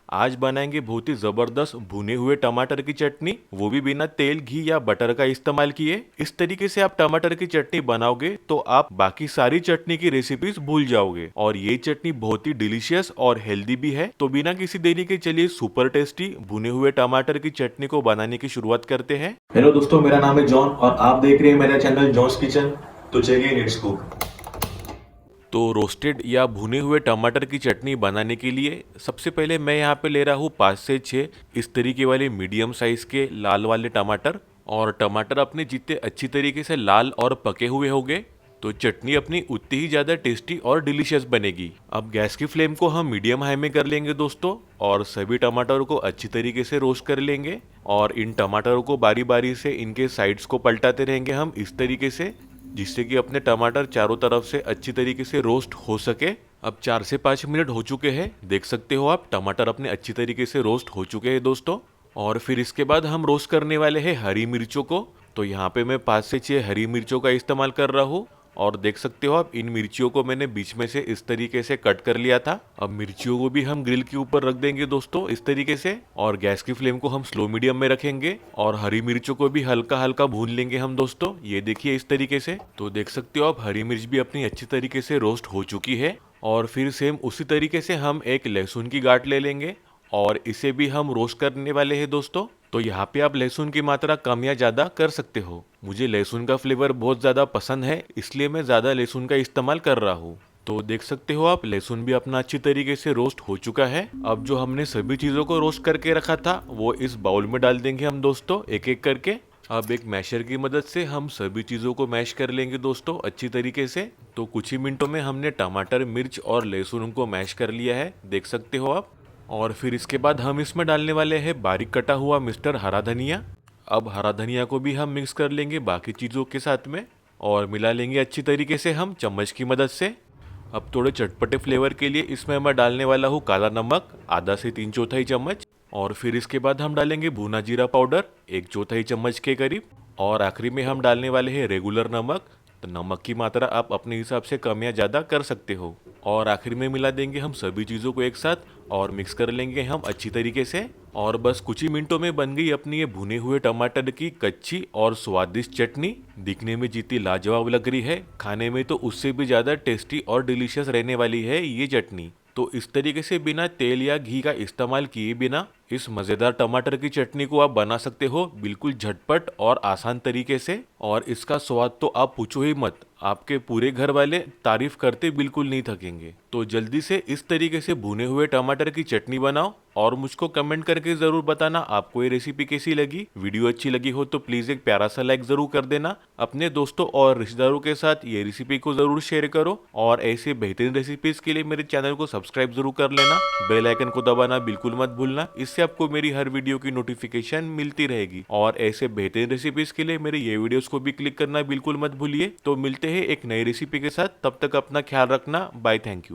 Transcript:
आज बनाएंगे बहुत ही जबरदस्त भुने हुए टमाटर की चटनी, वो भी बिना तेल, घी या बटर का इस्तेमाल किए। इस तरीके से आप टमाटर की चटनी बनाओगे तो आप बाकी सारी चटनी की रेसिपीज भूल जाओगे। और ये चटनी बहुत ही डिलीशियस और हेल्दी भी है। तो बिना किसी देरी के चलिए सुपर टेस्टी भुने हुए टमाटर की चटनी को बनाने की शुरुआत करते हैं। हेलो दोस्तों, मेरा नाम है जॉन और आप देख रहे हैं मेरा चैनल जॉन्स किचन। तो चलिए लेट्स कुक। तो रोस्टेड या भुने हुए टमाटर की चटनी बनाने के लिए सबसे पहले मैं यहाँ पे ले रहा हूँ 5 से 6 इस तरीके वाले मीडियम साइज के लाल वाले टमाटर। और टमाटर अपने जितने अच्छी तरीके से लाल और पके हुए होंगे तो चटनी अपनी उतनी ही ज़्यादा टेस्टी और डिलीशियस बनेगी। अब गैस की फ्लेम को हम मीडियम हाई में कर लेंगे दोस्तों, और सभी टमाटरों को अच्छी तरीके से रोस्ट कर लेंगे। और इन टमाटरों को बारी बारी से इनके साइड्स को पलटाते रहेंगे हम इस तरीके से, जिससे कि अपने टमाटर चारों तरफ से अच्छी तरीके से रोस्ट हो सके। अब 4 से 5 मिनट हो चुके हैं, देख सकते हो आप टमाटर अपने अच्छी तरीके से रोस्ट हो चुके हैं दोस्तों। और फिर इसके बाद हम रोस्ट करने वाले हैं हरी मिर्चों को। तो यहाँ पे मैं 5 से 6 हरी मिर्चों का इस्तेमाल कर रहा हूँ। और देख सकते हो आप इन मिर्चियों को मैंने बीच में से इस तरीके से कट कर लिया था। अब मिर्चियों को भी हम ग्रिल के ऊपर रख देंगे दोस्तों इस तरीके से, और गैस की फ्लेम को हम स्लो मीडियम में रखेंगे। और हरी मिर्चों को भी हल्का हल्का भून लेंगे हम दोस्तों, ये देखिए इस तरीके से। तो देख सकते हो आप हरी मिर्च भी अपनी अच्छी तरीके से रोस्ट हो चुकी है। और फिर सेम उसी तरीके से हम एक लहसुन की गांठ ले लेंगे और इसे भी हम रोस्ट करने वाले हैं दोस्तों। तो यहाँ पे आप लहसुन की मात्रा कम या ज़्यादा कर सकते हो। मुझे लहसुन का फ्लेवर बहुत ज़्यादा पसंद है, इसलिए मैं ज़्यादा लहसुन का इस्तेमाल कर रहा हूँ। तो देख सकते हो आप लहसुन भी अपना अच्छी तरीके से रोस्ट हो चुका है। अब जो हमने सभी चीज़ों को रोस्ट करके रखा था वो इस बाउल में डाल देंगे हम दोस्तों एक एक करके। अब एक मैशर की मदद से हम सभी चीज़ों को मैश कर लेंगे दोस्तों अच्छी तरीके से। तो कुछ ही मिनटों में हमने टमाटर, मिर्च और लहसुन को मैश कर लिया है, देख सकते हो आप। और फिर इसके बाद हम इसमें डालने वाले हैं बारीक कटा हुआ मिस्टर हरा धनिया। अब हरा धनिया को भी हम मिक्स कर लेंगे बाकी चीज़ों के साथ में और मिला लेंगे अच्छी तरीके से हम चम्मच की मदद से। अब थोड़े चटपटे फ्लेवर के लिए इसमें मैं डालने वाला हूँ काला नमक आधा से 3/4 चम्मच। और फिर इसके बाद हम डालेंगे भुना जीरा पाउडर 1/4 चम्मच के करीब। और आखिरी में हम डालने वाले हैं रेगुलर नमक। तो नमक की मात्रा आप अपने हिसाब से कम या ज़्यादा कर सकते हो। और आखिर में मिला देंगे हम सभी चीज़ों को एक साथ और मिक्स कर लेंगे हम अच्छी तरीके से। और बस कुछ ही मिनटों में बन गई अपनी ये भुने हुए टमाटर की कच्ची और स्वादिष्ट चटनी। दिखने में जितनी लाजवाब लग रही है, खाने में तो उससे भी ज़्यादा टेस्टी और डिलीशियस रहने वाली है ये चटनी। तो इस तरीके से बिना तेल या घी का इस्तेमाल किए बिना इस मज़ेदार टमाटर की चटनी को आप बना सकते हो बिल्कुल झटपट और आसान तरीके से। और इसका स्वाद तो आप पूछो ही मत, आपके पूरे घर वाले तारीफ करते बिल्कुल नहीं थकेंगे। तो जल्दी से इस तरीके से भुने हुए टमाटर की चटनी बनाओ और मुझको कमेंट करके ज़रूर बताना आपको ये रेसिपी कैसी लगी। वीडियो अच्छी लगी हो तो प्लीज़ एक प्यारा सा लाइक ज़रूर कर देना। अपने दोस्तों और रिश्तेदारों के साथ ये रेसिपी को ज़रूर शेयर करो। और ऐसे बेहतरीन रेसिपीज़ के लिए मेरे चैनल को सब्सक्राइब ज़रूर कर लेना। बेल आइकन को दबाना बिल्कुल मत भूलना, इससे आपको मेरी हर वीडियो की नोटिफिकेशन मिलती रहेगी। और ऐसे बेहतरीन रेसिपीज़ के लिए मेरे ये वीडियोस को भी क्लिक करना बिल्कुल मत भूलिए। तो मिलते हैं एक नई रेसिपी के साथ, तब तक अपना ख्याल रखना। Bye, thank you.